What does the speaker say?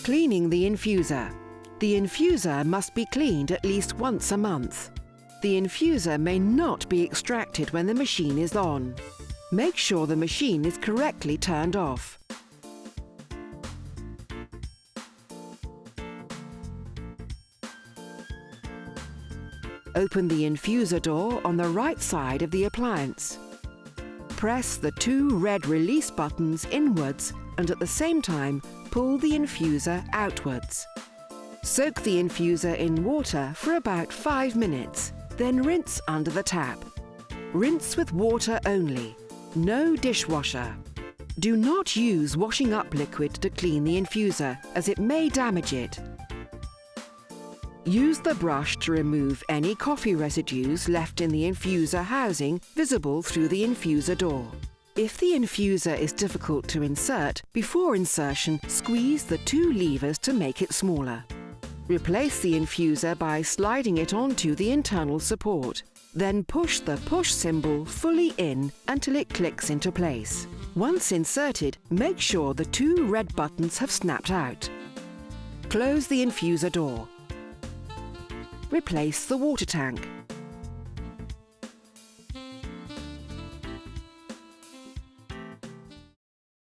Cleaning the infuser. The infuser must be cleaned at least once a month. The infuser may not be extracted when the machine is on. Make sure the machine is correctly turned off. Open the infuser door on the right side of the appliance. Press the two red release buttons inwards and at the same time pull the infuser outwards. Soak the infuser in water for about 5 minutes, then rinse under the tap. Rinse with water only, no dishwasher. Do not use washing up liquid to clean the infuser, as it may damage it. Use the brush to remove any coffee residues left in the infuser housing visible through the infuser door. If the infuser is difficult to insert, before insertion, squeeze the two levers to make it smaller. Replace the infuser by sliding it onto the internal support. Then push the push symbol fully in until it clicks into place. Once inserted, make sure the two red buttons have snapped out. Close the infuser door. Replace the water tank.